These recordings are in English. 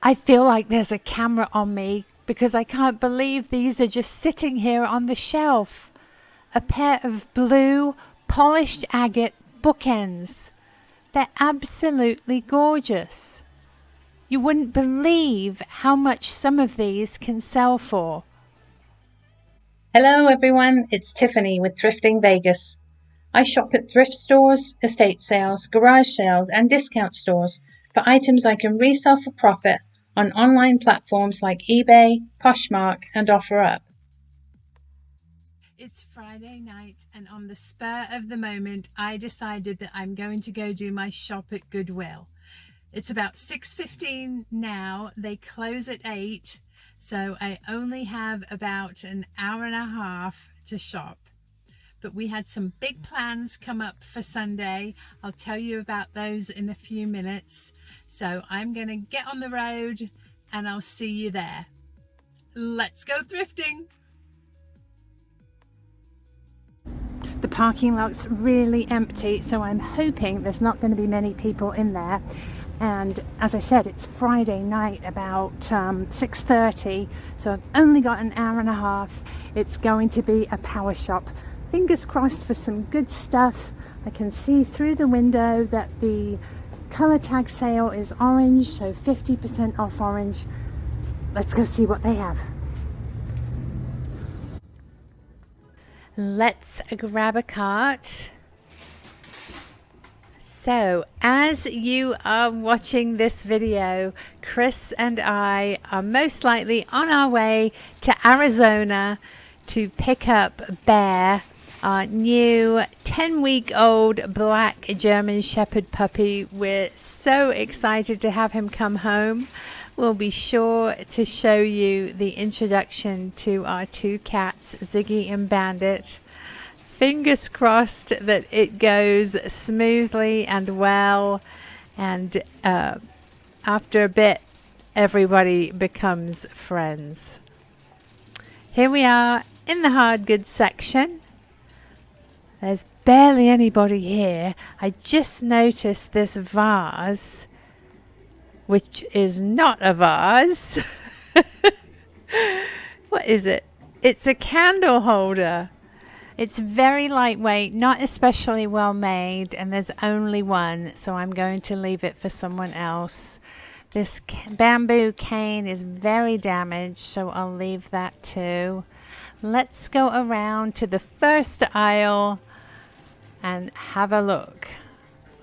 I feel like there's a camera on me because I can't believe these are just sitting here on the shelf. A pair of blue polished agate bookends. They're absolutely gorgeous. You wouldn't believe how much some of these can sell for. Hello everyone, it's Tiffany with Thrifting Vegas. I shop at thrift stores, estate sales, garage sales and discount stores for items I can resell for profit on online platforms like eBay, Poshmark and OfferUp. It's Friday night and on the spur of the moment I decided that I'm going to go do my shop at Goodwill. It's about 6:15 now, they close at 8, so I only have about an hour and a half to shop. But we had some big plans come up for Sunday. I'll tell you about those in a few minutes. So I'm going to get on the road and I'll see you there. Let's go thrifting. The parking lot's really empty, so I'm hoping there's not going to be many people in there. And as I said, it's Friday night about 6:30, so I've only got an hour and a half. It's going to be a power shop. Fingers crossed for some good stuff. I can see through the window that the color tag sale is orange, so 50% off orange. Let's go see what they have. Let's grab a cart. So, as you are watching this video, Chris and I are most likely on our way to Arizona to pick up Bear, our new 10-week-old black German Shepherd puppy. We're so excited to have him come home. We'll be sure to show you the introduction to our two cats, Ziggy and Bandit. Fingers crossed that it goes smoothly and well, and after a bit everybody becomes friends. Here we are in the hard goods section. There's barely anybody here. I just noticed this vase, which is not a vase. What is it? It's a candle holder. It's very lightweight, not especially well made, and there's only one, so I'm going to leave it for someone else. This bamboo cane is very damaged, so I'll leave that too. Let's go around to the first aisle and have a look.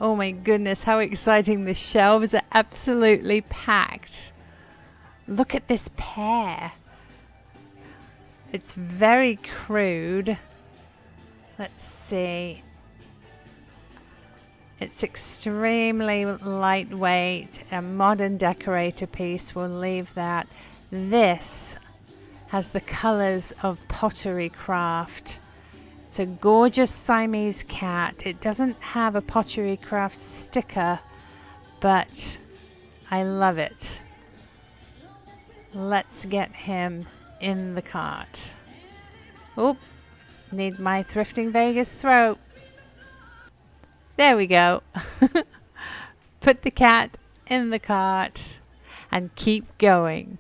Oh my goodness, how exciting. The shelves are absolutely packed. Look at this pear. It's very crude. Let's see. It's extremely lightweight. A modern decorator piece. We'll leave that. This has the colors of Pottery Craft. It's a gorgeous Siamese cat. It doesn't have a Pottery Craft sticker, but I love it. Let's get him in the cart. Oop. Need my Thrifting Vegas throat. There we go. Put the cat in the cart and keep going.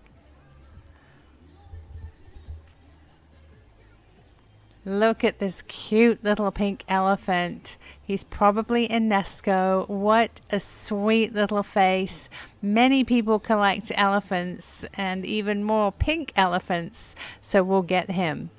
Look at this cute little pink elephant. He's probably in Nesco. What a sweet little face. Many people collect elephants and even more pink elephants, so we'll get him.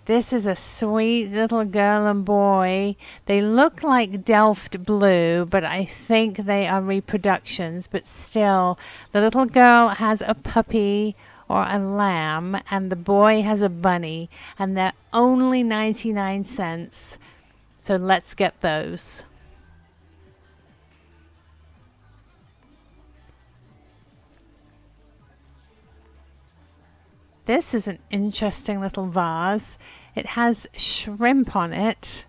This is a sweet little girl and boy. They look like Delft Blue, but I think they are reproductions. But still, the little girl has a puppy or a lamb, and the boy has a bunny, and they're only 99 cents. So let's get those. This is an interesting little vase. It has shrimp on it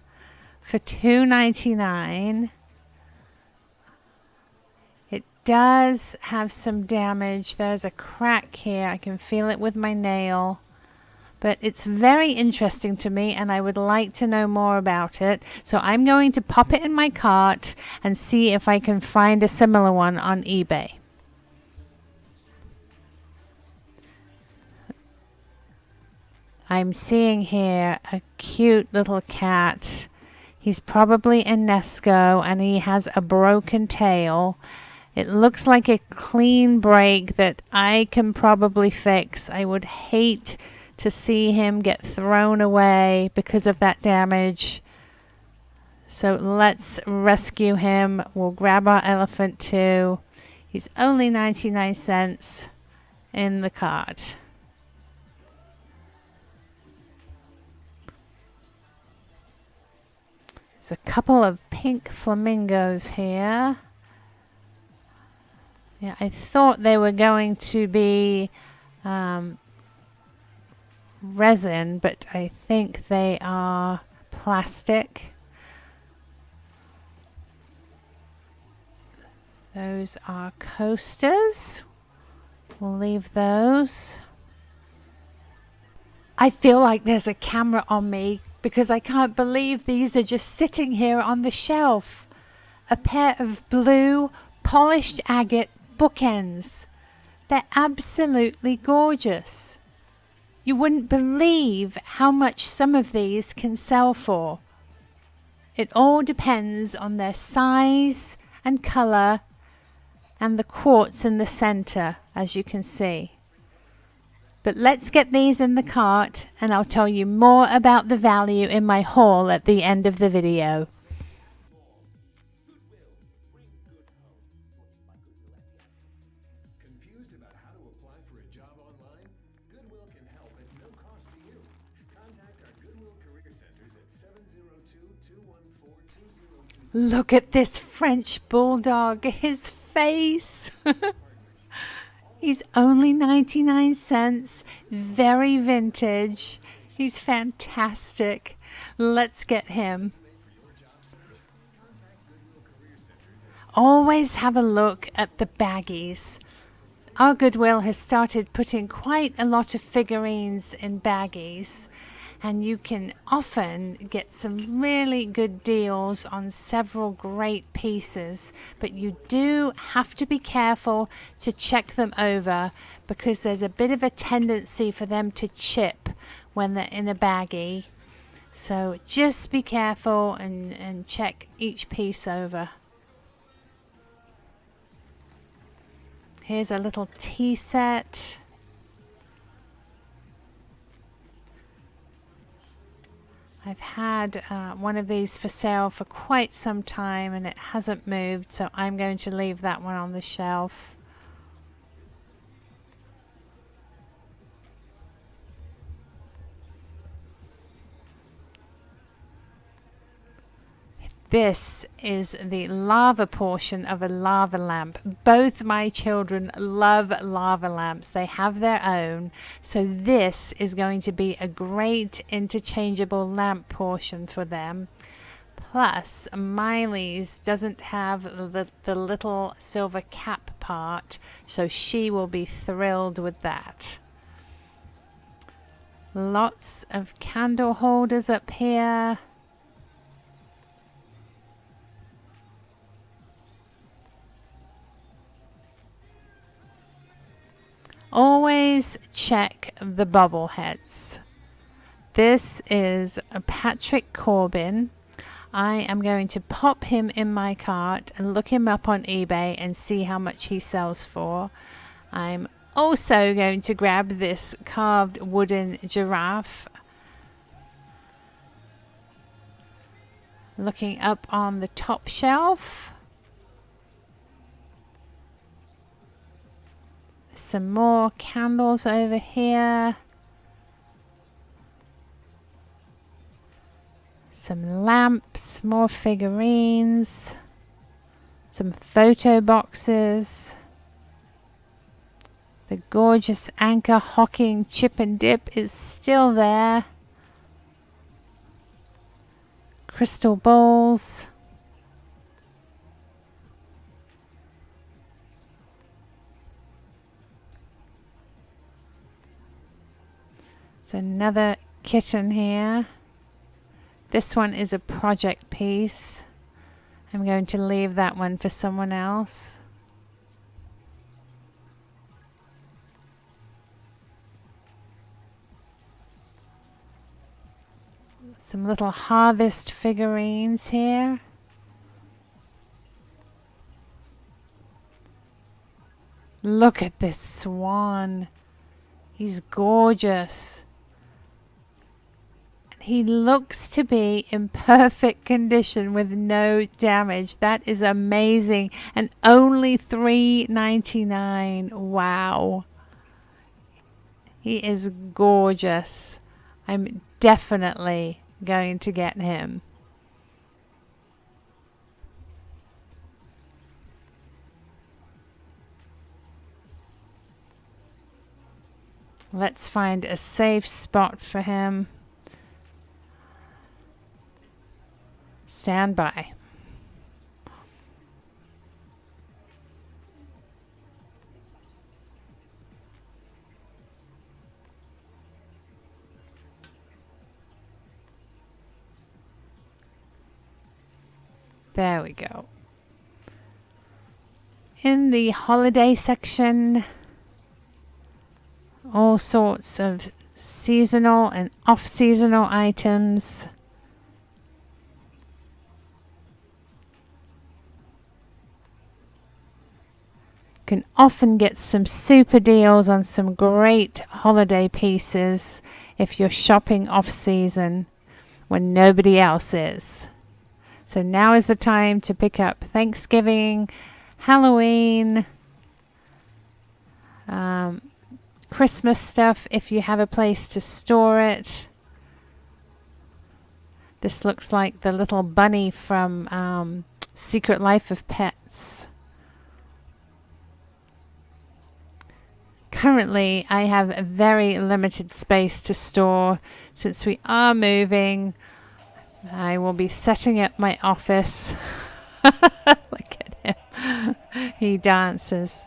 for $2.99. It does have some damage. There's a crack here. I can feel it with my nail. but it's very interesting to me and I would like to know more about it. So I'm going to pop it in my cart and see if I can find a similar one on eBay. I'm seeing here a cute little cat. He's probably a Nesco and he has a broken tail. It looks like a clean break that I can probably fix. I would hate to see him get thrown away because of that damage. So let's rescue him. We'll grab our elephant too. He's only 99 cents in the cart. There's a couple of pink flamingos here. Yeah, I thought they were going to be resin, but I think they are plastic. Those are coasters. We'll leave those. I feel like there's a camera on me because I can't believe these are just sitting here on the shelf. A pair of blue polished agate bookends. They're absolutely gorgeous. You wouldn't believe how much some of these can sell for. It all depends on their size and color and the quartz in the center, as you can see. But let's get these in the cart and I'll tell you more about the value in my haul at the end of the video. Confused about how to apply for a job online? Goodwill can help at no cost to you. Contact our Goodwill Career Centers at 702-214-2022. Look at this French bulldog, his face. He's only 99 cents, very vintage. He's fantastic. Let's get him. Always have a look at the baggies. Our Goodwill has started putting quite a lot of figurines in baggies, and you can often get some really good deals on several great pieces, but you do have to be careful to check them over because there's a bit of a tendency for them to chip when they're in a baggie. So just be careful and check each piece over. Here's a little tea set. I've had one of these for sale for quite some time and it hasn't moved, so I'm going to leave that one on the shelf. This is the lava portion of a lava lamp. Both my children love lava lamps. They have their own. So this is going to be a great interchangeable lamp portion for them. Plus, Miley's doesn't have the little silver cap part, so she will be thrilled with that. Lots of candle holders up here. Always check the bubble heads. This is a Patrick Corbin. I am going to pop him in my cart and look him up on eBay and see how much he sells for. I'm also going to grab this carved wooden giraffe. Looking up on the top shelf. Some more candles over here. Some lamps, more figurines. Some photo boxes. The gorgeous Anchor Hocking chip and dip is still there. Crystal bowls. It's another kitten here. This one is a project piece. I'm going to leave that one for someone else. Some little harvest figurines here. Look at this swan. He's gorgeous. He looks to be in perfect condition with no damage. That is amazing. And only $3.99. Wow. He is gorgeous. I'm definitely going to get him. Let's find a safe spot for him. Stand by. There we go. In the holiday section, all sorts of seasonal and off-seasonal items. Can often get some super deals on some great holiday pieces if you're shopping off-season when nobody else is. So now is the time to pick up Thanksgiving, Halloween, Christmas stuff if you have a place to store it. This looks like the little bunny from Secret Life of Pets. Currently, I have a very limited space to store since we are moving. I will be setting up my office. Look at him. He dances.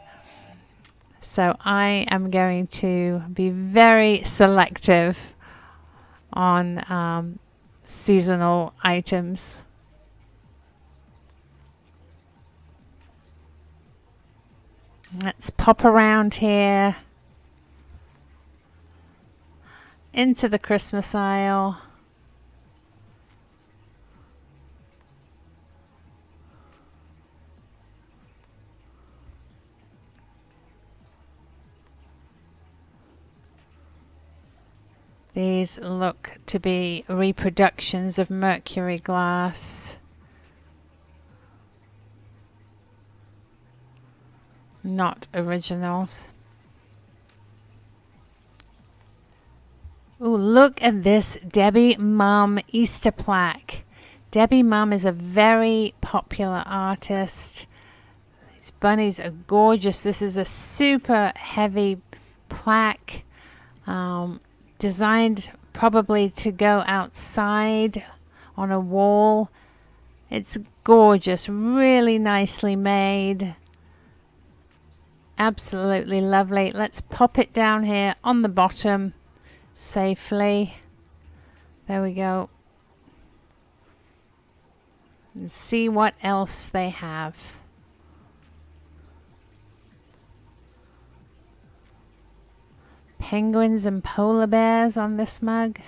So I am going to be very selective on seasonal items. Let's pop around here into the Christmas aisle. These look to be reproductions of mercury glass. Not originals. Ooh, look at this Debbie Mumm Easter Plaque. Debbie Mumm is a very popular artist. These bunnies are gorgeous. This is a super heavy plaque. Designed probably to go outside on a wall. It's gorgeous, really nicely made. Absolutely lovely. Let's pop it down here on the bottom safely. There we go. And see what else they have. Penguins and polar bears on this mug.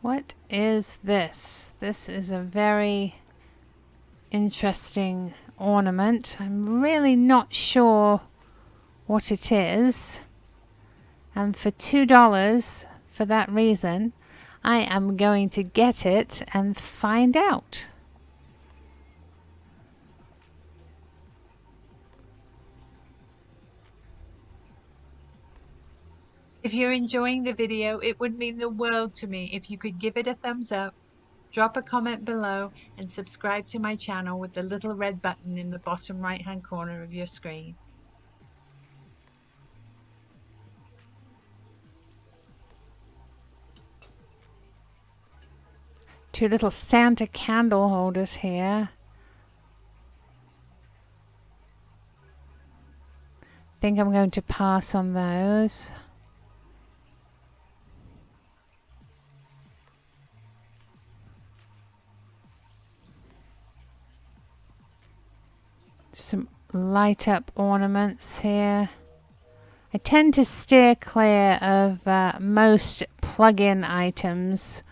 What is this? This is a very interesting ornament. I'm really not sure what it is. And for $2, for that reason, I am going to get it and find out. If you're enjoying the video, it would mean the world to me if you could give it a thumbs up, drop a comment below, and subscribe to my channel with the little red button in the bottom right hand corner of your screen. Two little Santa candle holders here. Think I'm going to pass on those. Some light up ornaments here. I tend to steer clear of most plug-in items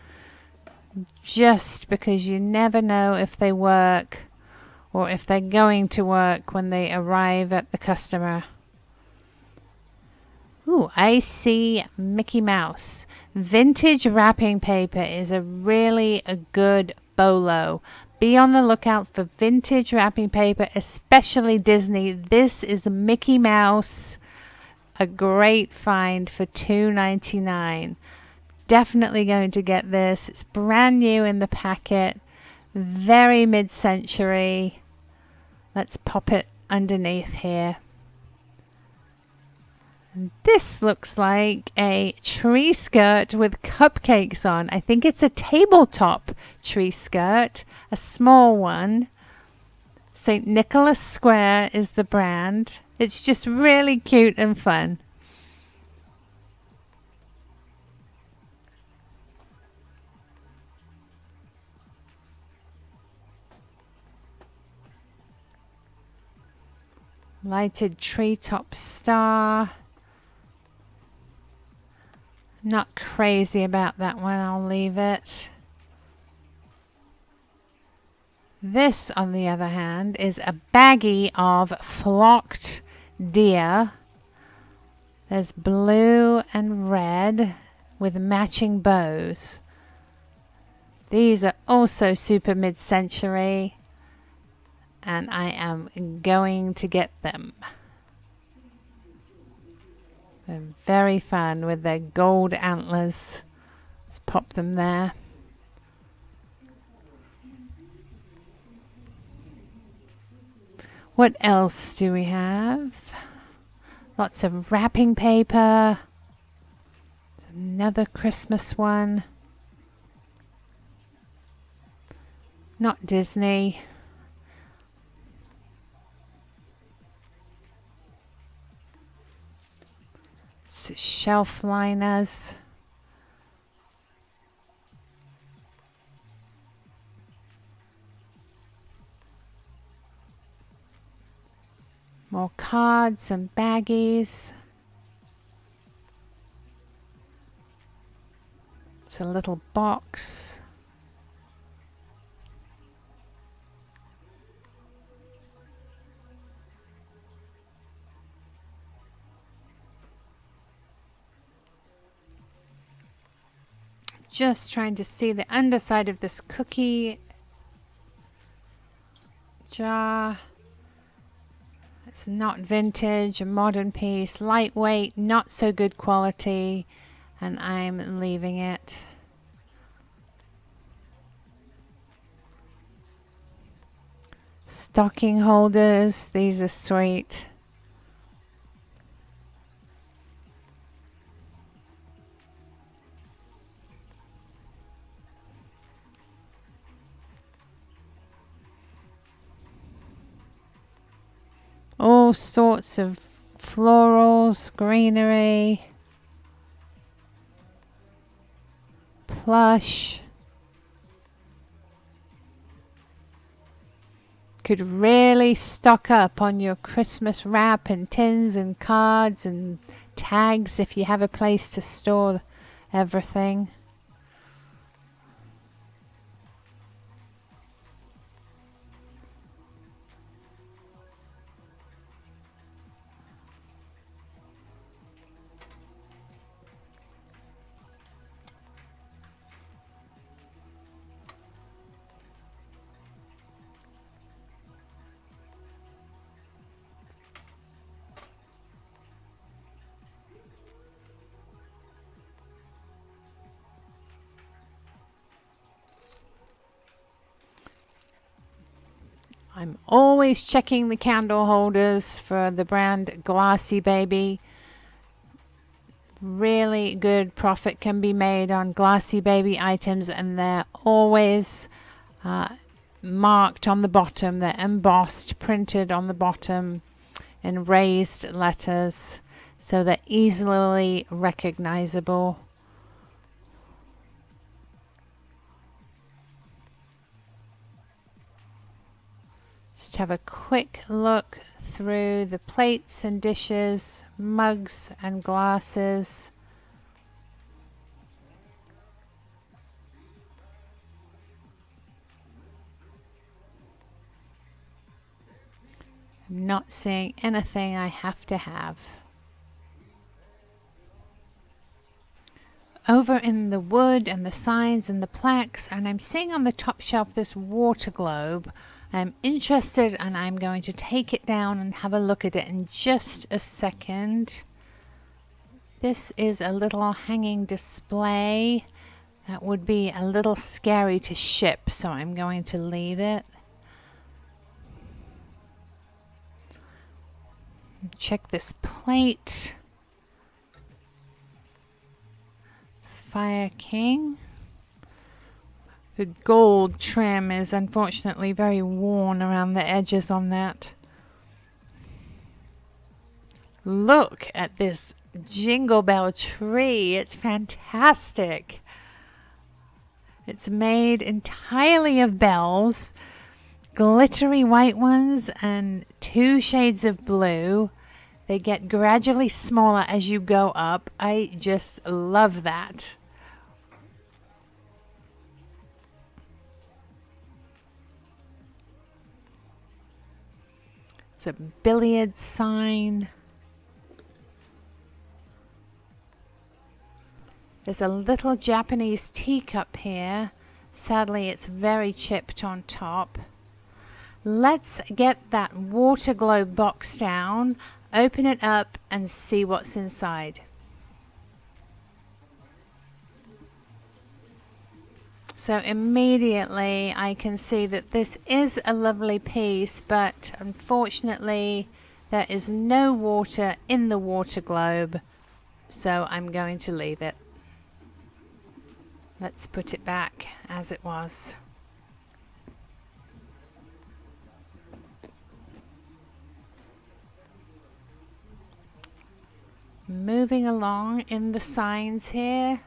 just because you never know if they work or if they're going to work when they arrive at the customer. Ooh, I see Mickey Mouse. Vintage wrapping paper is a good bolo. Be on the lookout for vintage wrapping paper, especially Disney. This is Mickey Mouse. A great find for $2.99. Definitely going to get this. It's brand new in the packet. Very mid-century. Let's pop it underneath here. And this looks like a tree skirt with cupcakes on. I think it's a tabletop tree skirt, a small one. St. Nicholas Square is the brand. It's just really cute and fun. Lighted treetop star. Not crazy about that one. I'll leave it. This, on the other hand, is a baggie of flocked deer. There's blue and red with matching bows. These are also super mid-century, and I am going to get them. They're very fun with their gold antlers. Let's pop them there. What else do we have? Lots of wrapping paper. Another Christmas one. Not Disney. It's shelf liners. More cards and baggies. It's a little box. Just trying to see the underside of this cookie jar. It's not vintage, a modern piece, lightweight, not so good quality, and I'm leaving it. Stocking holders, these are sweet. All sorts of florals, greenery, plush. Could really stock up on your Christmas wrap and tins and cards and tags if you have a place to store everything. I'm always checking the candle holders for the brand Glassy Baby. really good profit can be made on glassy baby items, and they're always marked on the bottom. They're embossed, printed on the bottom in raised letters, so they're easily recognizable. Just have a quick look through the plates and dishes, mugs and glasses. I'm not seeing anything I have to have. Over in the wood and the signs and the plaques, and I'm seeing on the top shelf this water globe. I'm interested, and I'm going to take it down and have a look at it in just a second. This is a little hanging display. That would be a little scary to ship, so I'm going to leave it. Check this plate. Fire King. The gold trim is unfortunately very worn around the edges on that. Look at this Jingle Bell tree. It's fantastic. It's made entirely of bells, glittery white ones and 2 shades of blue. They get gradually smaller as you go up. I just love that. It's a billiard sign. There's a little Japanese teacup here. Sadly, it's very chipped on top. Let's get that water globe box down, open it up, and see what's inside. So immediately I can see that this is a lovely piece, but unfortunately there is no water in the water globe, so I'm going to leave it. Let's put it back as it was. Moving along in the signs here.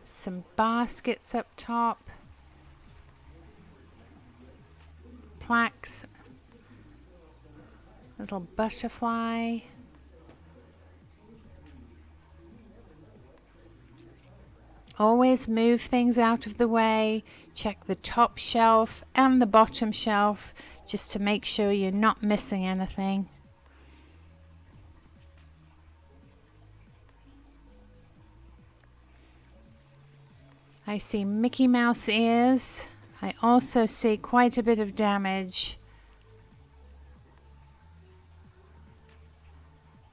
Some baskets up top, plaques, little butterfly, always move things out of the way. Check the top shelf and the bottom shelf just to make sure you're not missing anything. I see Mickey Mouse ears. I also see quite a bit of damage.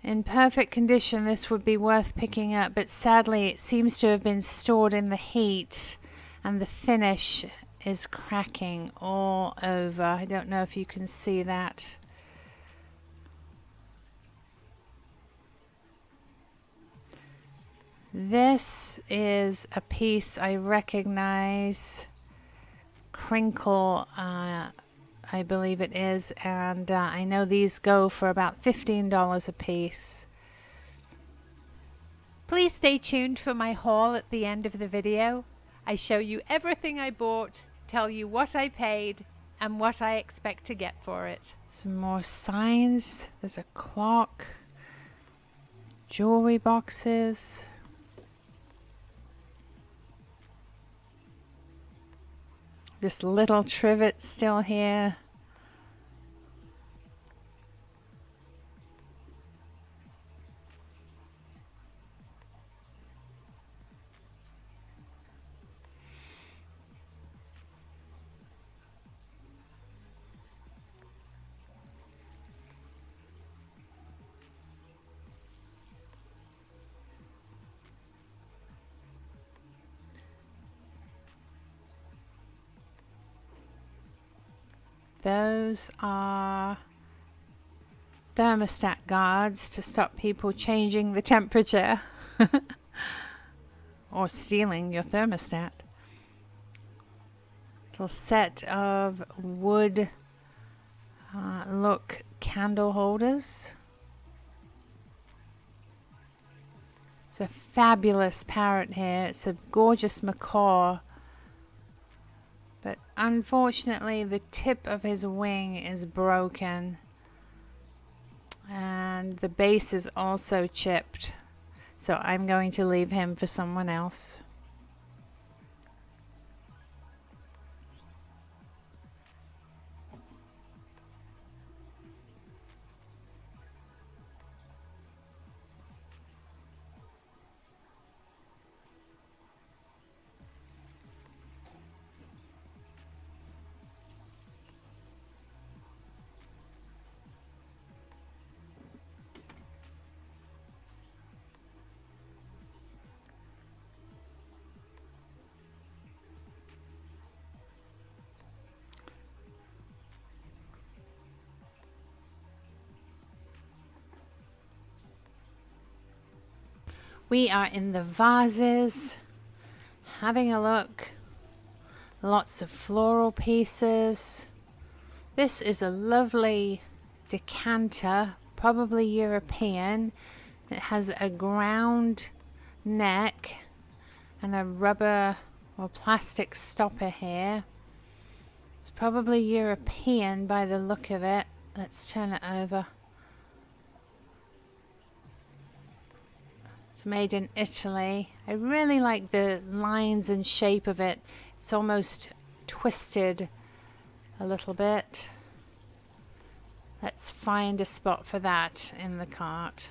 In perfect condition, this would be worth picking up, but sadly it seems to have been stored in the heat and the finish is cracking all over. I don't know if you can see that. This is a piece I recognize. Crinkle, I believe it is, and I know these go for about $15 a piece. Please stay tuned for my haul at the end of the video. I show you everything I bought, tell you what I paid, and what I expect to get for it. Some more signs. There's a clock. Jewelry boxes. This little trivet still here. Those are thermostat guards to stop people changing the temperature or stealing your thermostat. Little set of wood look candle holders. It's a fabulous parrot here. It's a gorgeous macaw, but unfortunately the tip of his wing is broken and the base is also chipped, so I'm going to leave him for someone else. We are in the vases, having a look. Lots of floral pieces. This is a lovely decanter, probably European. It has a ground neck and a rubber or plastic stopper here. It's probably European by the look of it. Let's turn it over. It's made in Italy. I really like the lines and shape of it. It's almost twisted a little bit. Let's find a spot for that in the cart.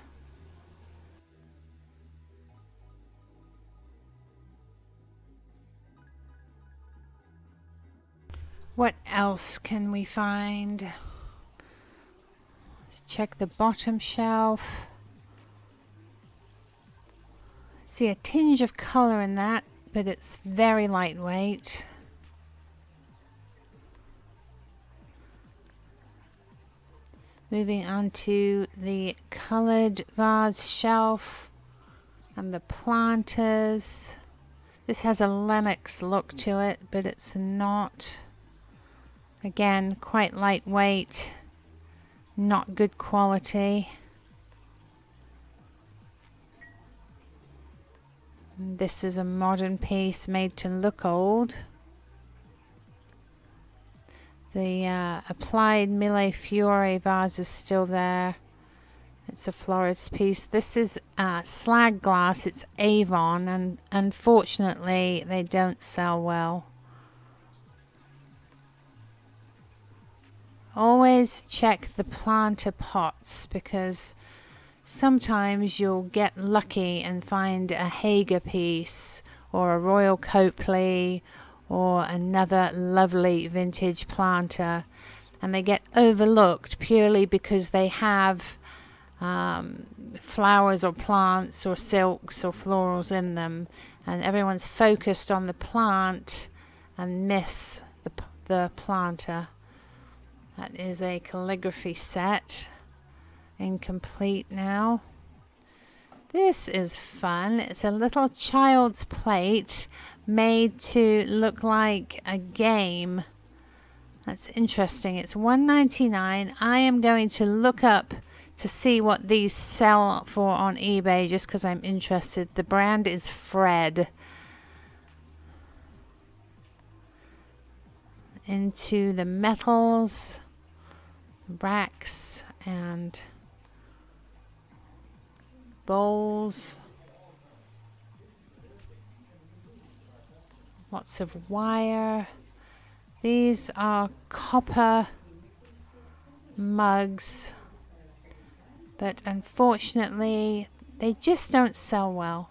What else can we find? Let's check the bottom shelf. See a tinge of color in that, but it's very lightweight. Moving on to the colored vase shelf and the planters. This has a Lenox look to it, but it's not. Again, quite lightweight, not good quality. This is a modern piece made to look old. The applied Mille Fiori vase is still there. It's a florist piece. This is slag glass. It's Avon, and unfortunately they don't sell well. Always check the planter pots, because sometimes you'll get lucky and find a Hager piece or a Royal Copley or another lovely vintage planter, and they get overlooked purely because they have flowers or plants or silks or florals in them, and everyone's focused on the plant and miss the planter. That is a calligraphy set. Incomplete now. This is fun. It's a little child's plate made to look like a game. That's interesting. It's $1.99. I am going to look up to see what these sell for on eBay just because I'm interested. The brand is Fred. Into the metals, racks and bowls, lots of wire. These are copper mugs, but unfortunately they just don't sell well.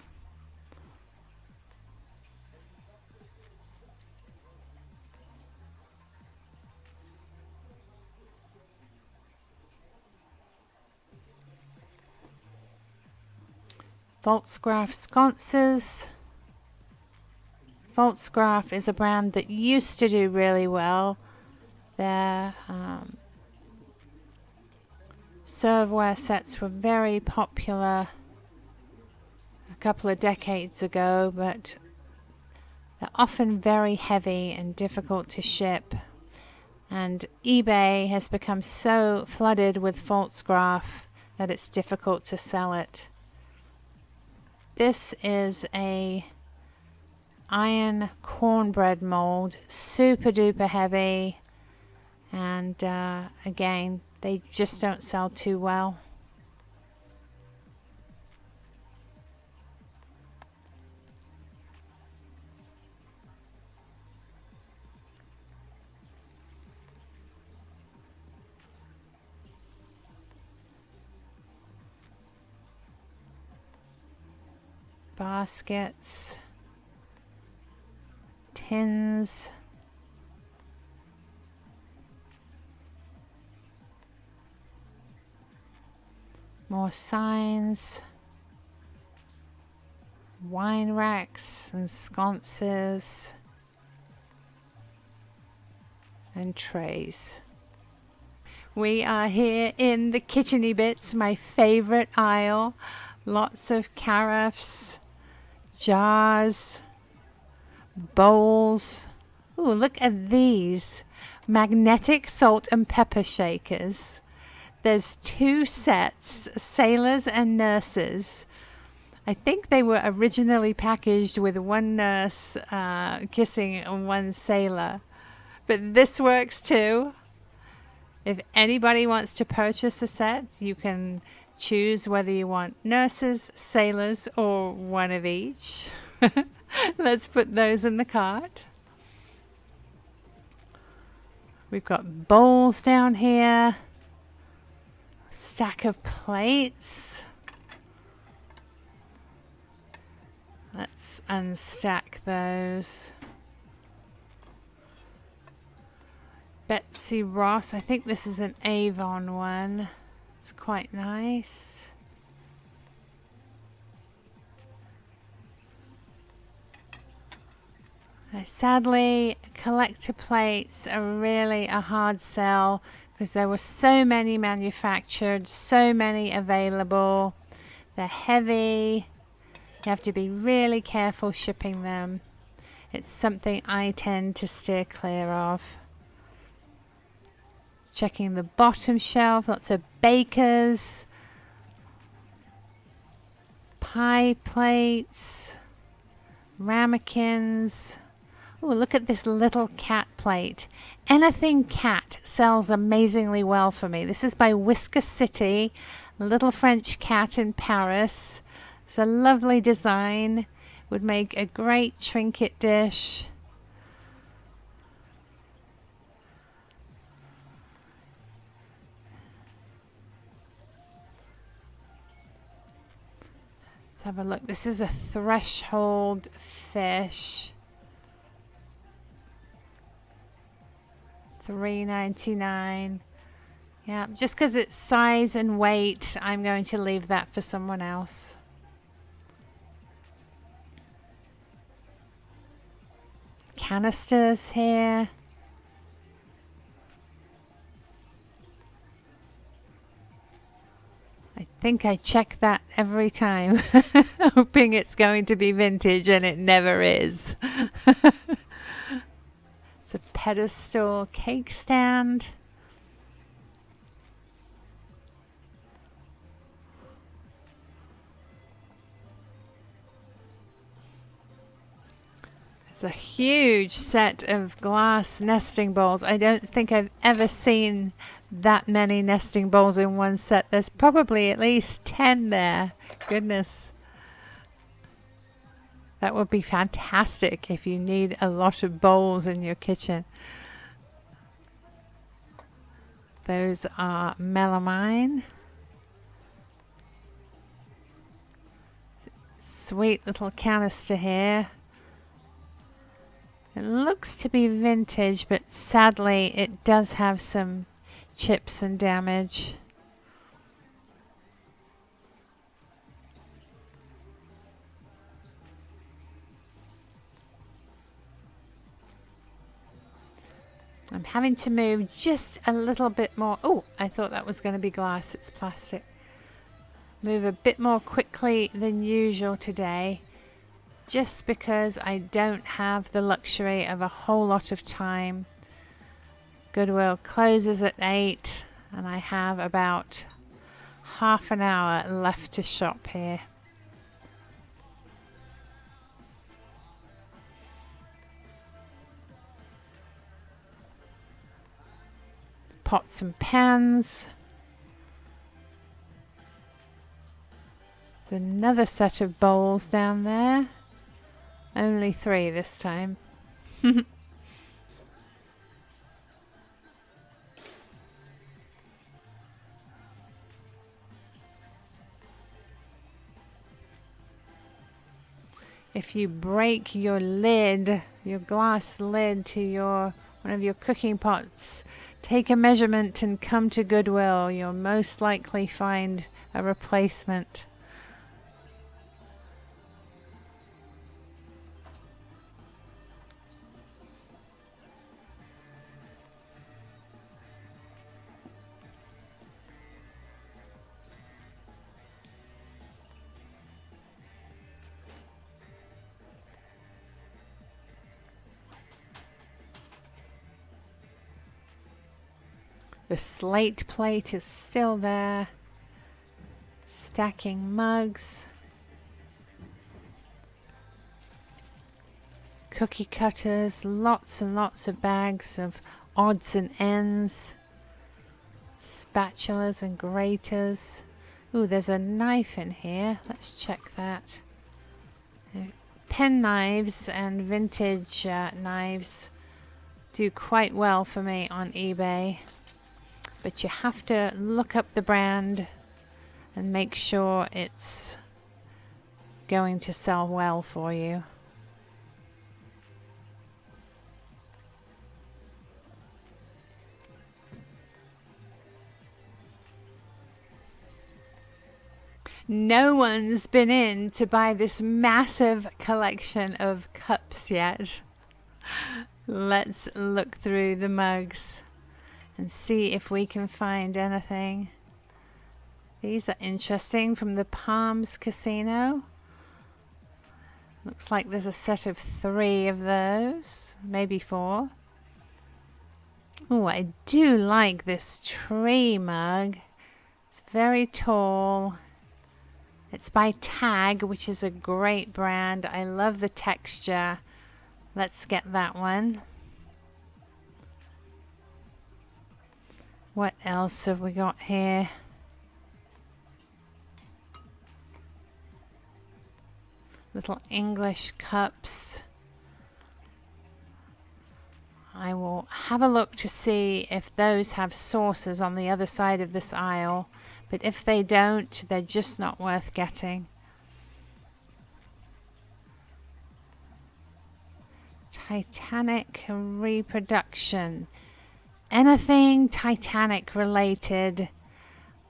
Volksgraf sconces. Volksgraf is a brand that used to do really well. Their serveware sets were very popular a couple of decades ago, but they're often very heavy and difficult to ship. And eBay has become so flooded with false graph that it's difficult to sell it. This is a iron cornbread mold, super duper heavy, and again, they just don't sell too well. Baskets, tins, more signs, wine racks and sconces, and trays. We are here in the kitcheny bits, my favorite aisle. Lots of carafes, jars, bowls. Ooh, look at these magnetic salt and pepper shakers. There's 2 sets, sailors and nurses. I think they were originally packaged with one nurse kissing one sailor, but this works too. If anybody wants to purchase a set, you can choose whether you want nurses, sailors, or one of each. Let's put those in the cart. We've got bowls down here. Stack of plates. Let's unstack those. Betsy Ross, I think this is an Avon one. It's quite nice. Sadly, collector plates are really a hard sell because there were so many manufactured, so many available. They're heavy. You have to be really careful shipping them. It's something I tend to steer clear of. Checking the bottom shelf, lots of bakers, pie plates, ramekins. Oh, look at this little cat plate. Anything cat sells amazingly well for me. This is by Whisker City, a little French cat in Paris. It's a lovely design. Would make a great trinket dish. Let's have a look. This is a threshold fish. $3.99. Yeah, just because it's size and weight, I'm going to leave that for someone else. Canisters here. I think I check that every time, hoping it's going to be vintage, and it never is. It's a pedestal cake stand. It's a huge set of glass nesting bowls. I don't think I've ever seen that many nesting bowls in one set. There's probably at least 10 there. Goodness. That would be fantastic if you need a lot of bowls in your kitchen. Those are melamine. Sweet little canister here. It looks to be vintage, but sadly it does have some chips and damage. I'm having to move just a little bit more. Oh, I thought that was going to be glass. It's plastic. Move a bit more quickly than usual today, just because I don't have the luxury of a whole lot of time. Goodwill closes at 8 and I have about half an hour left to shop here. Pots and pans. There's another set of bowls down there. Only 3 this time. If you break your lid, your glass lid to one of your cooking pots, take a measurement and come to Goodwill. You'll most likely find a replacement. The slate plate is still there. Stacking mugs. Cookie cutters. Lots and lots of bags of odds and ends. Spatulas and graters. Ooh, there's a knife in here. Let's check that. Pen knives and vintage knives do quite well for me on eBay. But you have to look up the brand and make sure it's going to sell well for you. No one's been in to buy this massive collection of cups yet. Let's look through the mugs and see if we can find anything. These are interesting, from the Palms Casino. Looks like there's a set of 3 of those, maybe 4. Oh, I do like this tree mug. It's very tall. It's by Tag, which is a great brand. I love the texture. Let's get that one. What else have we got here? Little English cups. I will have a look to see if those have saucers on the other side of this aisle, but if they don't, they're just not worth getting. Titanic Reproduction. Anything Titanic related.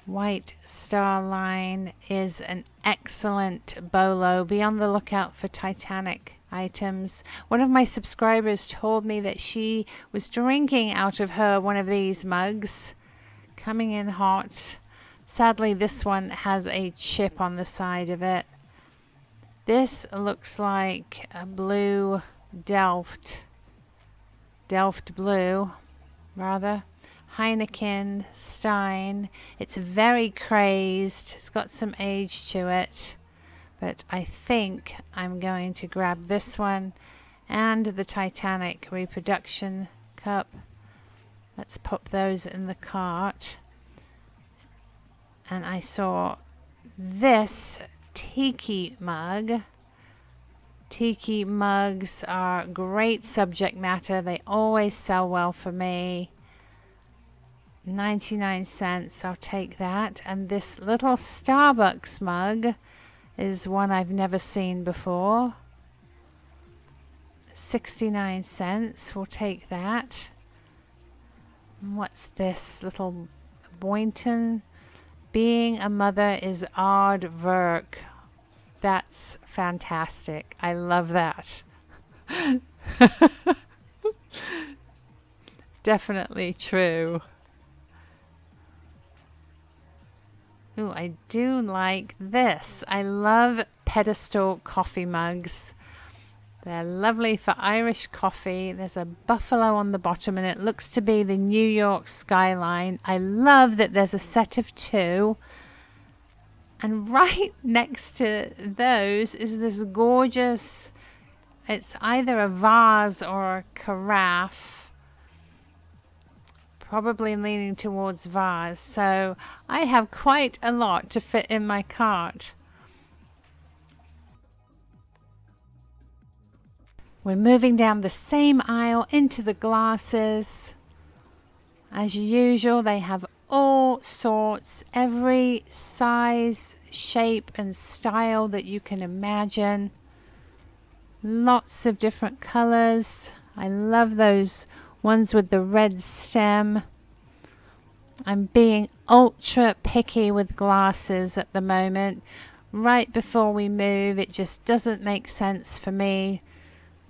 White Star Line is an excellent bolo. Be on the lookout for Titanic items. One of my subscribers told me that she was drinking out of one of these mugs. Coming in hot. Sadly, this one has a chip on the side of it. This looks like a blue Delft Blue, rather. Heineken, Stein. It's very crazed. It's got some age to it. But I think I'm going to grab this one and the Titanic Reproduction cup. Let's pop those in the cart. And I saw this Tiki Mug. Tiki mugs are great subject matter. They always sell well for me. 99 cents, I'll take that. And this little Starbucks mug is one I've never seen before. 69 cents, we'll take that. And what's this little Boynton? Being a mother is hard work. That's fantastic. I love that. Definitely true. Ooh, I do like this. I love Pedestal coffee mugs. They're lovely for Irish coffee. There's a buffalo on the bottom and it looks to be the New York skyline. I love that there's a set of two. And right next to those is this gorgeous, it's either a vase or a carafe. Probably leaning towards vase. So I have quite a lot to fit in my cart. We're moving down the same aisle into the glasses. As usual, they have all sorts, every size, shape and style that you can imagine. Lots of different colors. I love those ones with the red stem. I'm being ultra picky with glasses at the moment. Right before we move, it just doesn't make sense for me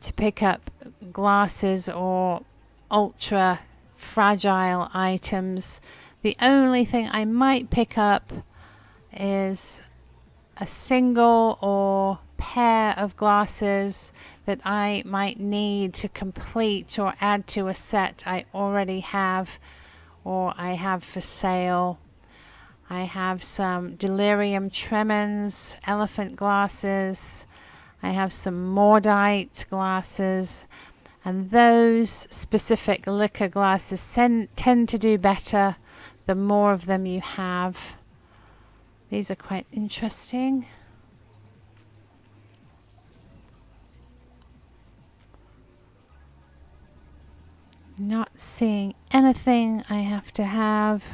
to pick up glasses or ultra fragile items. The only thing I might pick up is a single or pair of glasses that I might need to complete or add to a set I already have or I have for sale. I have some delirium tremens, elephant glasses. I have some Mordite glasses, and those specific liquor glasses tend to do better the more of them you have. These are quite interesting. Not seeing anything I have to have.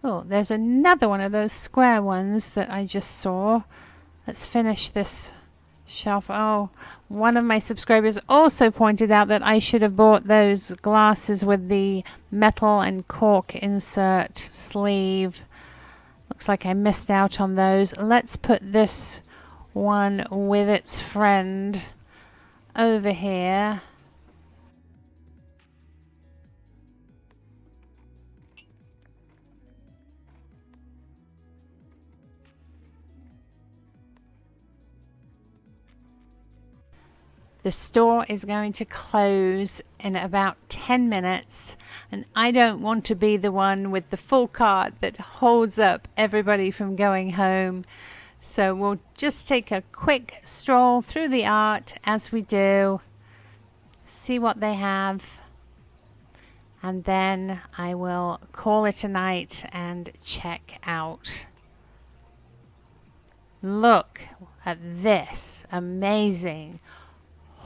Oh, there's another one of those square ones that I just saw. Let's finish this shelf. Oh, one of my subscribers also pointed out that I should have bought those glasses with the metal and cork insert sleeve. Looks like I missed out on those. Let's put this one with its friend over here. The store is going to close in about 10 minutes, and I don't want to be the one with the full cart that holds up everybody from going home. So we'll just take a quick stroll through the art as we do, see what they have, and then I will call it a night and check out. Look at this amazing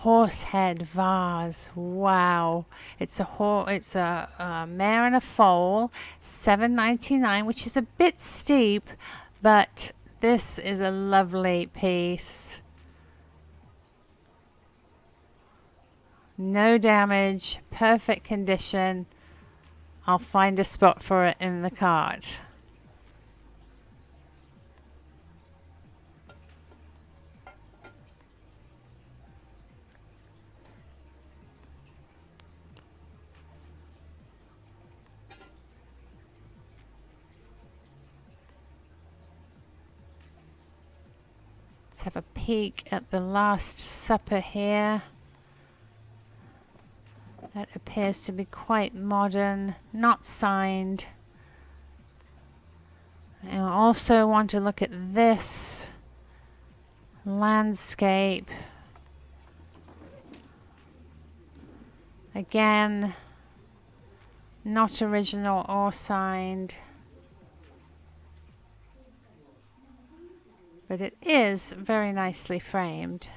horsehead vase. Wow, it's a mare and a foal, $7.99, which is a bit steep, but this is a lovely piece. No damage, perfect condition. I'll find a spot for it in the cart. Let's have a peek at the Last Supper here. That appears to be quite modern, not signed. I also want to look at this landscape. Again, not original or signed. But it is very nicely framed.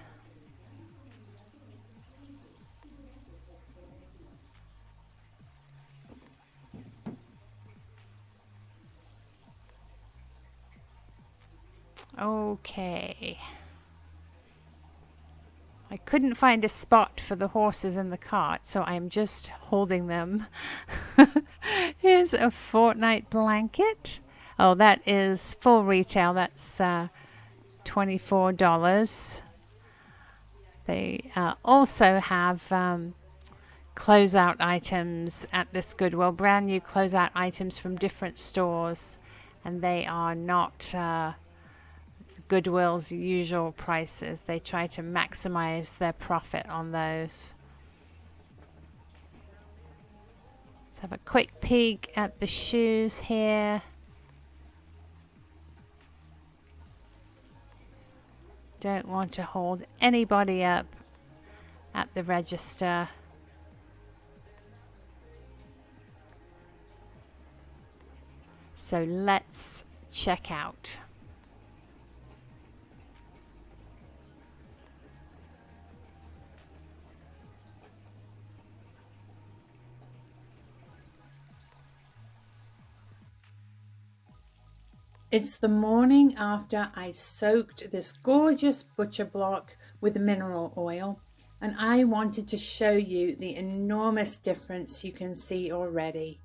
Okay. I couldn't find a spot for the horses in the cart, so I'm just holding them. Here's a fortnight blanket. Oh, that is full retail. That's $24. They also have closeout items at this Goodwill, brand new closeout items from different stores, and they are not Goodwill's usual prices. They try to maximize their profit on those. Let's have a quick peek at the shoes here. Don't want to hold anybody up at the register. So let's check out. It's the morning after I soaked this gorgeous butcher block with mineral oil, and I wanted to show you the enormous difference you can see already.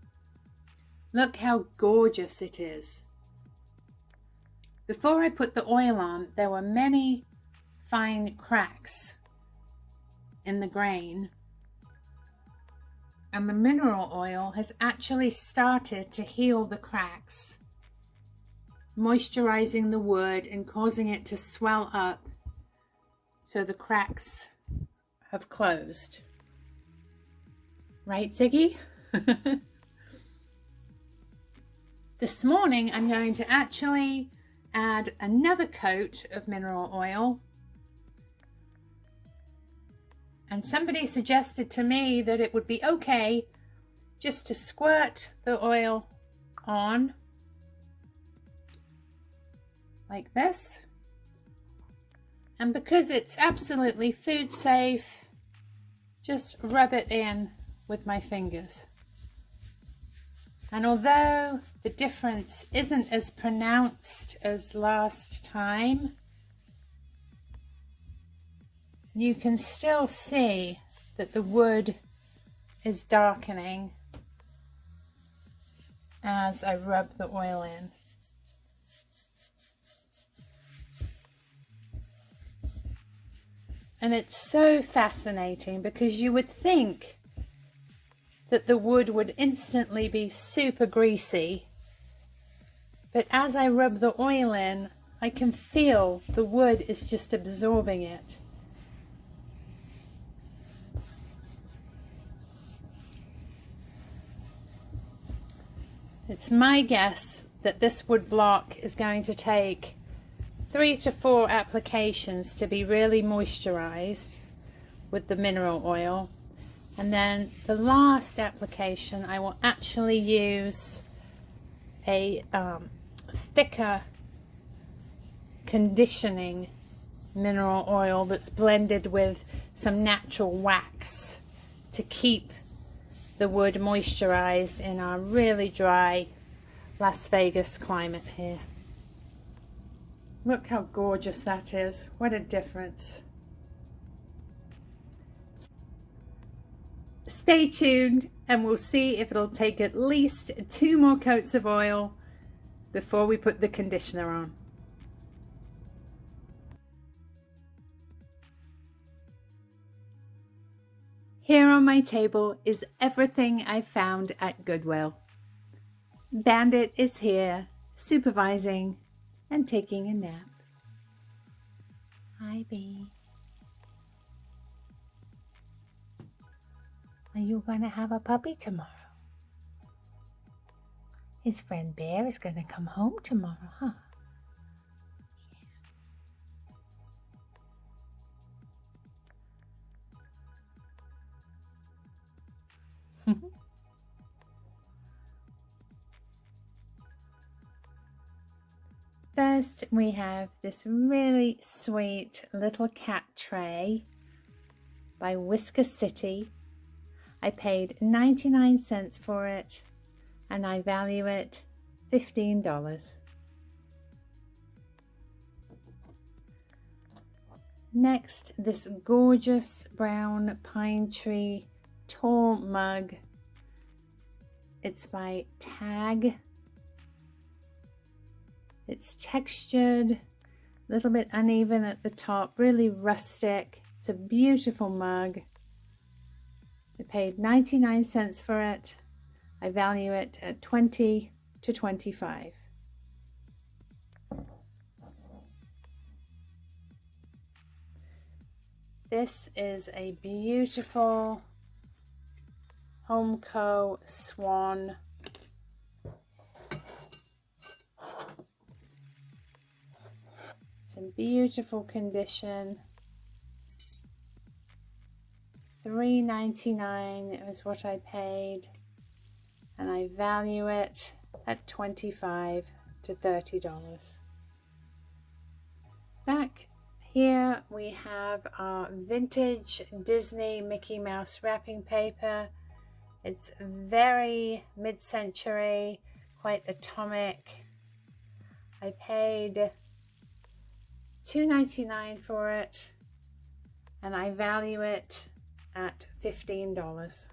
Look how gorgeous it is. Before I put the oil on, there were many fine cracks in the grain, and the mineral oil has actually started to heal the cracks, moisturizing the wood and causing it to swell up so the cracks have closed. Right, Ziggy? This morning I'm going to actually add another coat of mineral oil, and somebody suggested to me that it would be okay just to squirt the oil on like this, and because it's absolutely food safe, just rub it in with my fingers. And although the difference isn't as pronounced as last time, you can still see that the wood is darkening as I rub the oil in. And it's so fascinating because you would think that the wood would instantly be super greasy, but as I rub the oil in, I can feel the wood is just absorbing it. It's my guess that this wood block is going to take 3 to 4 applications to be really moisturized with the mineral oil, and then the last application I will actually use a thicker conditioning mineral oil that's blended with some natural wax to keep the wood moisturized in our really dry Las Vegas climate here. Look how gorgeous that is. What a difference. Stay tuned and we'll see if it'll take at least 2 more coats of oil before we put the conditioner on. Here on my table is everything I found at Goodwill. Bandit is here, supervising and taking a nap. Hi, Bee. Are you going to have a puppy tomorrow? His friend Bear is going to come home tomorrow, huh? Yeah. First, we have this really sweet little cat tray by Whisker City. I paid 99 cents for it, and I value it $15. Next, this gorgeous brown pine tree tall mug. It's by Tag. It's textured, a little bit uneven at the top, really rustic. It's a beautiful mug. I paid 99 cents for it. I value it at 20 to 25. This is a beautiful Homeco Swan. It's in beautiful condition. $3.99 is what I paid, and I value it at $25 to $30. Back here we have our vintage Disney Mickey Mouse wrapping paper. It's very mid-century, quite atomic. I paid $2.99 for it, and I value it at $15.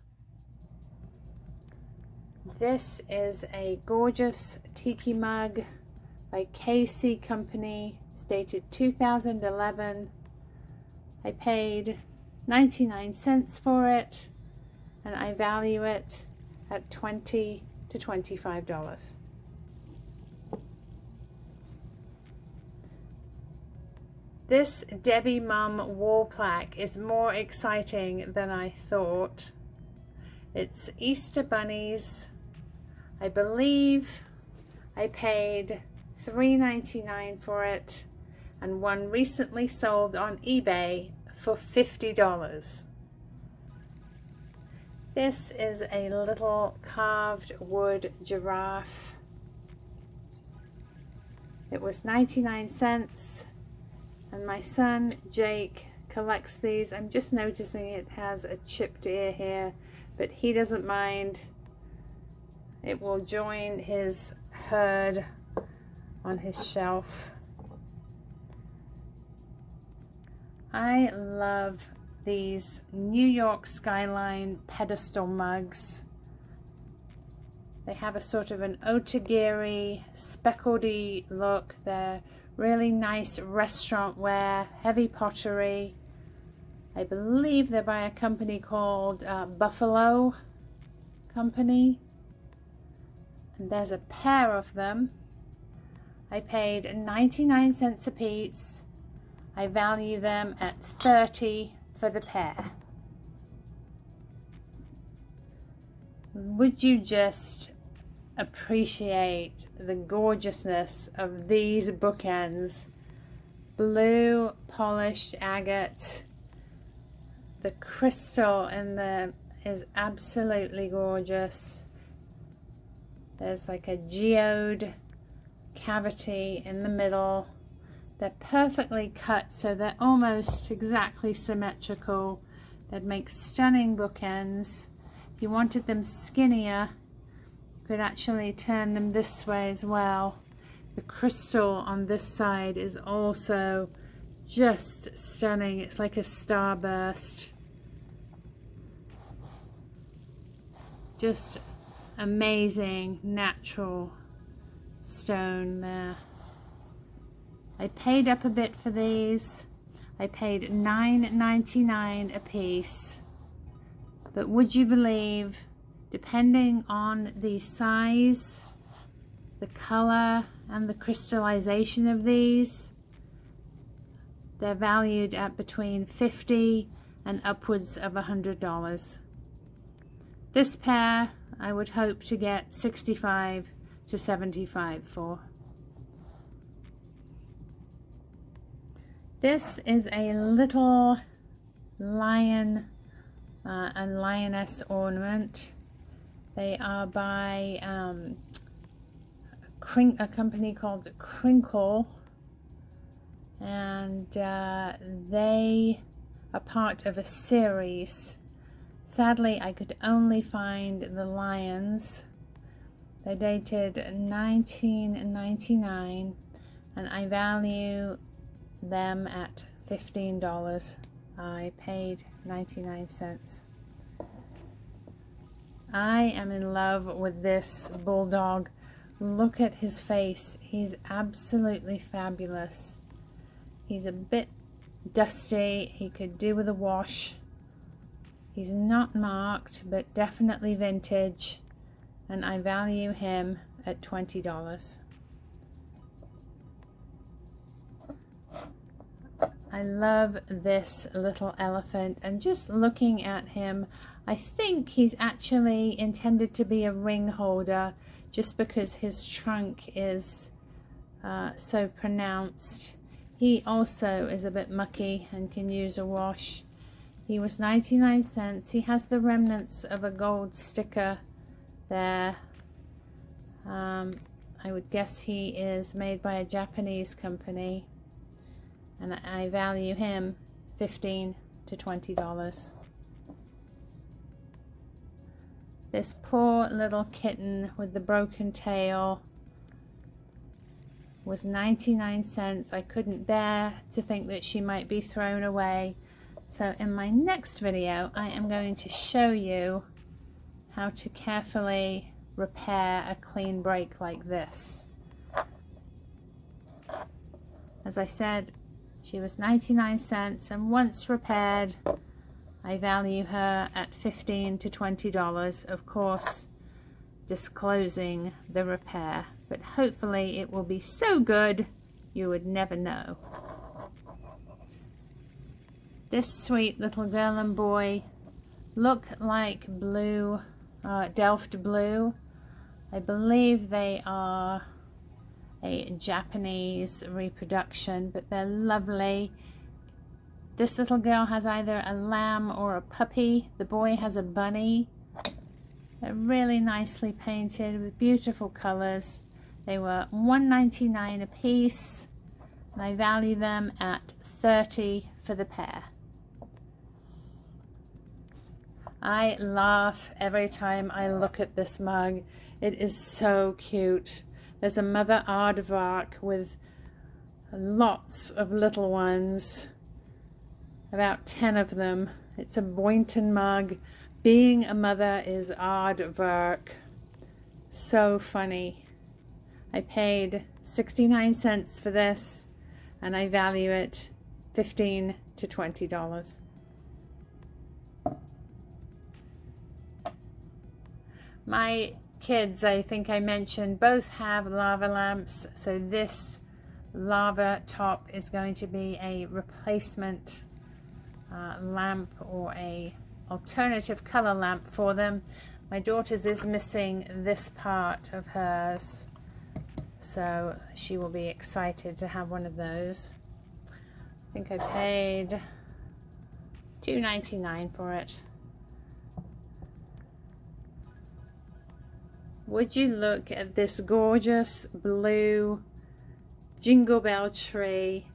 This is a gorgeous Tiki Mug by KC Company. It's dated 2011. I paid 99 cents for it, and I value it at $20 to $25. This Debbie Mumm wall plaque is more exciting than I thought. It's Easter bunnies. I believe I paid $3.99 for it, and one recently sold on eBay for $50. This is a little carved wood giraffe. It was 99 cents, and my son Jake collects these. I'm just noticing it has a chipped ear here, but he doesn't mind. It will join his herd on his shelf. I love these New York Skyline Pedestal mugs. They have a sort of an otagiri, speckledy look. They're really nice restaurant wear, heavy pottery. I believe they're by a company called Buffalo Company. And there's a pair of them. I paid 99 cents a piece. I value them at $30 for the pair. Would you just appreciate the gorgeousness of these bookends? Blue polished agate. The crystal in them is absolutely gorgeous. There's like a geode cavity in the middle. They're perfectly cut, so they're almost exactly symmetrical. That makes stunning bookends. If you wanted them skinnier, you could actually turn them this way as well. The crystal on this side is also just stunning. It's like a starburst. Just amazing natural stone there. I paid up a bit for these. I paid $9.99 a piece. But would you believe, depending on the size, the color, and the crystallization of these, they're valued at between $50 and upwards of $100. This pair I would hope to get $65 to $75 for. This is a little lion and lioness ornament. They are by a company called Crinkle, and they are part of a series. Sadly, I could only find the lions. They're dated 1999, and I value them at $15. I paid 99 cents. I am in love with this bulldog. Look at his face. He's absolutely fabulous. He's a bit dusty. He could do with a wash. He's not marked, but definitely vintage, and I value him at $20. I love this little elephant, and just looking at him, I think he's actually intended to be a ring holder just because his trunk is so pronounced. He also is a bit mucky and can use a wash. He was 99 cents. He has the remnants of a gold sticker there. I would guess he is made by a Japanese company, and I value him $15 to $20. This poor little kitten with the broken tail was 99 cents. I couldn't bear to think that she might be thrown away. So in my next video, I am going to show you how to carefully repair a clean break like this. As I said, she was 99 cents, and once repaired, I value her at $15 to $20, of course, disclosing the repair, but hopefully it will be so good you would never know. This sweet little girl and boy look like blue, Delft Blue. I believe they are a Japanese reproduction, but they're lovely. This little girl has either a lamb or a puppy. The boy has a bunny. They're really nicely painted with beautiful colors. They were $1.99 a piece, and I value them at $30 for the pair. I laugh every time I look at this mug. It is so cute. There's a mother aardvark with lots of little ones, about 10 of them. It's a Boynton mug. Being a mother is aardvark. So funny. I paid 69 cents for this, and I value it $15 to $20. My kids, I think I mentioned, both have lava lamps, so this lava top is going to be a replacement lamp or a alternative color lamp for them. My daughter's is missing this part of hers, so she will be excited to have one of those. I think I paid $2.99 for it. Would you look at this gorgeous blue Jingle Bell tree?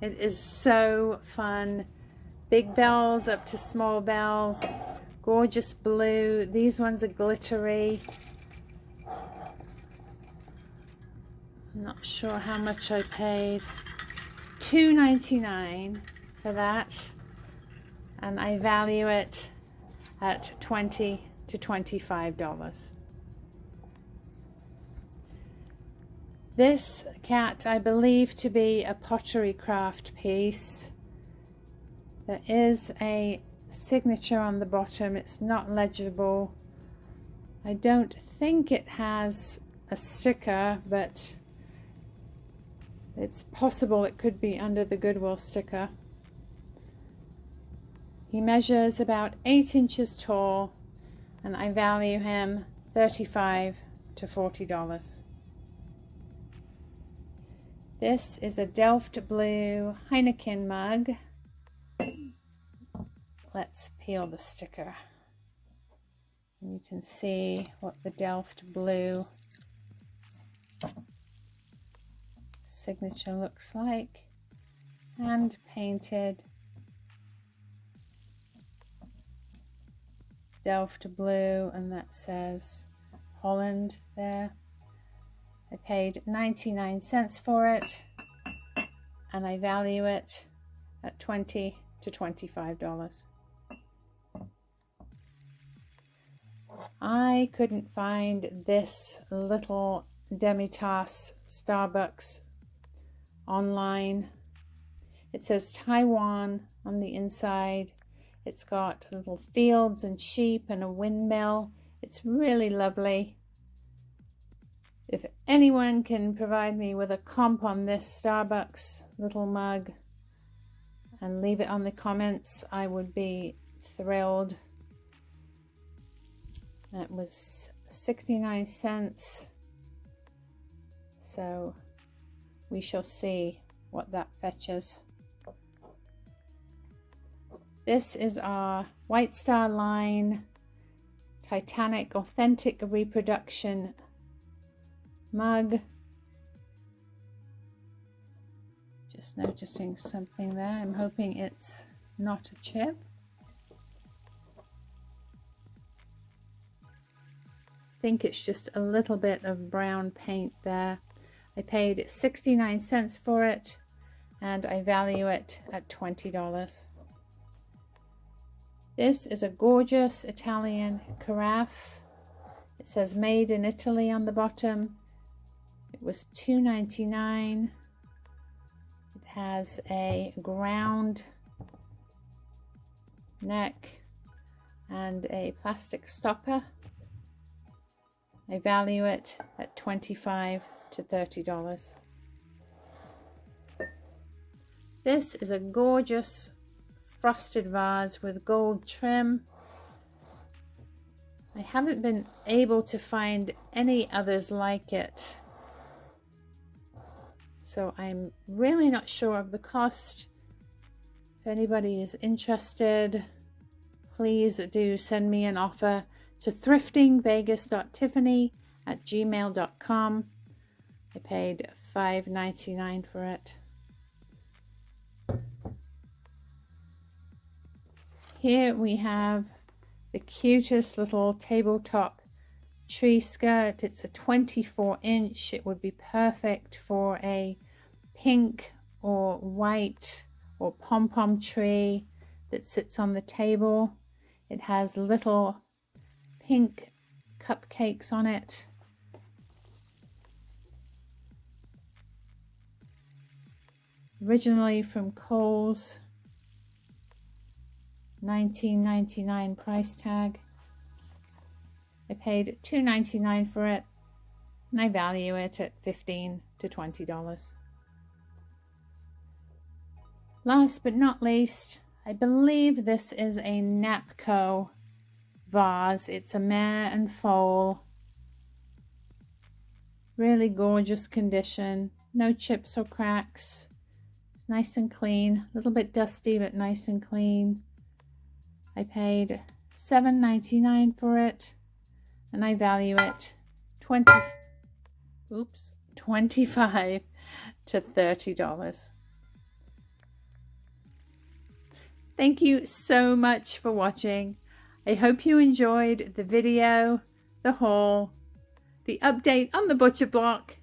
It is so fun. Big bells up to small bells. Gorgeous blue. These ones are glittery. I'm not sure how much I paid. $2.99 for that. And I value it at $20 to $25. This cat I believe to be a Pottery Craft piece. There is a signature on the bottom. It's not legible. I don't think it has a sticker, but it's possible it could be under the Goodwill sticker. He measures about 8 inches tall, and I value him $35 to $40. This is a Delft Blue Heinekin mug. Let's peel the sticker. And you can see what the Delft Blue signature looks like. Hand painted. Delft Blue, and that says Holland there. I paid 99 cents for it, and I value it at $20 to $25. I couldn't find this little demi-tasse Starbucks online. It says Taiwan on the inside. It's got little fields and sheep and a windmill. It's really lovely. If anyone can provide me with a comp on this Starbucks little mug and leave it on the comments, I would be thrilled. It was 69 cents. So we shall see what that fetches. This is our White Star Line Titanic Authentic Reproduction mug. Just noticing something there. I'm hoping it's not a chip. I think it's just a little bit of brown paint there. I paid 69 cents for it and I value it at $20. This is a gorgeous Italian carafe. It says made in Italy on the bottom. It was $2.99. It has a ground neck and a plastic stopper. I value it at $25 to $30. This is a gorgeous frosted vase with gold trim. I haven't been able to find any others like it, so I'm really not sure of the cost. If anybody is interested, please do send me an offer to thriftingvegas.tiffany@gmail.com. I paid $5.99 for it. Here we have the cutest little tabletop tree skirt. It's a 24-inch. It would be perfect for a pink or white or pom-pom tree that sits on the table. It has little pink cupcakes on it. Originally from Kohl's. $19.99 price tag. I paid $2.99 for it and I value it at $15 to $20. Last but not least, I believe this is a Napco vase. It's a mare and foal. Really gorgeous condition. No chips or cracks. It's nice and clean. A little bit dusty, but nice and clean. I paid $7.99 for it and I value it $25 to $30. Thank you so much for watching. I hope you enjoyed the video, the haul, the update on the butcher block,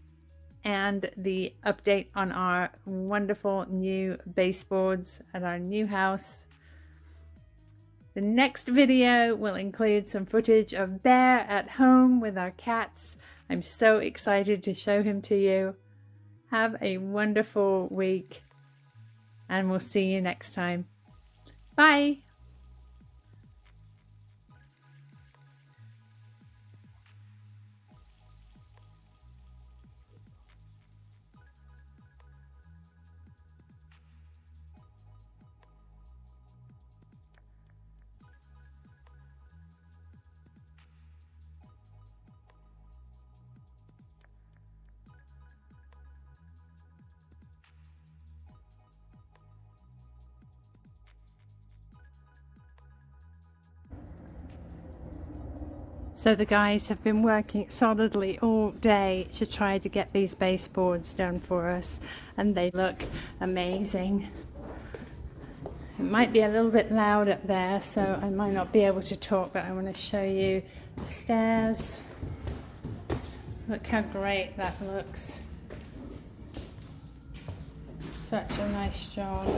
and the update on our wonderful new baseboards at our new house. The next video will include some footage of Bear at home with our cats. I'm so excited to show him to you. Have a wonderful week and we'll see you next time. Bye! So the guys have been working solidly all day to try to get these baseboards done for us, and they look amazing. It might be a little bit loud up there, so I might not be able to talk, but I want to show you the stairs. Look how great that looks. Such a nice job.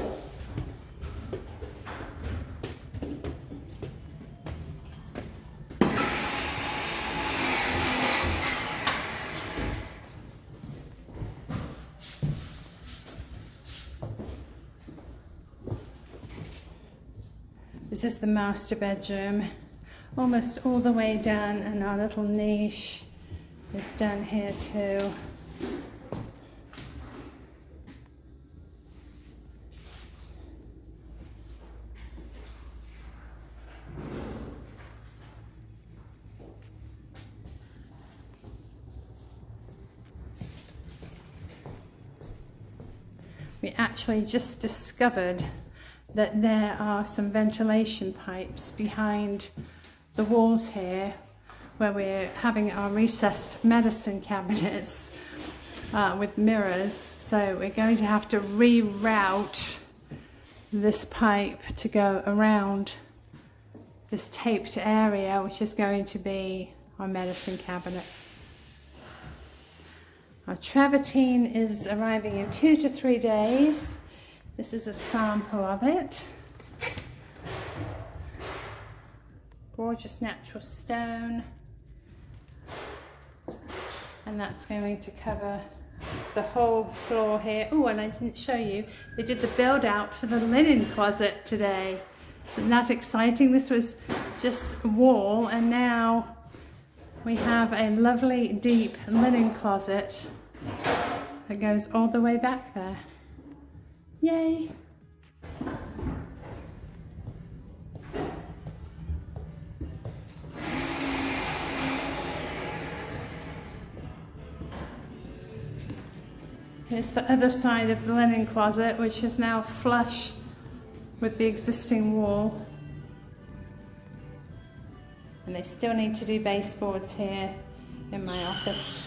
This is the master bedroom, almost all the way down, and our little niche is down here too. We actually just discovered that there are some ventilation pipes behind the walls here where we're having our recessed medicine cabinets with mirrors. So we're going to have to reroute this pipe to go around this taped area, which is going to be our medicine cabinet. Our travertine is arriving in 2 to 3 days. This is a sample of it. Gorgeous natural stone. And that's going to cover the whole floor here. Oh, and I didn't show you, they did the build out for the linen closet today. Isn't that exciting? This was just a wall, and now we have a lovely deep linen closet that goes all the way back there. Yay! Here's the other side of the linen closet, which is now flush with the existing wall. And they still need to do baseboards here in my office.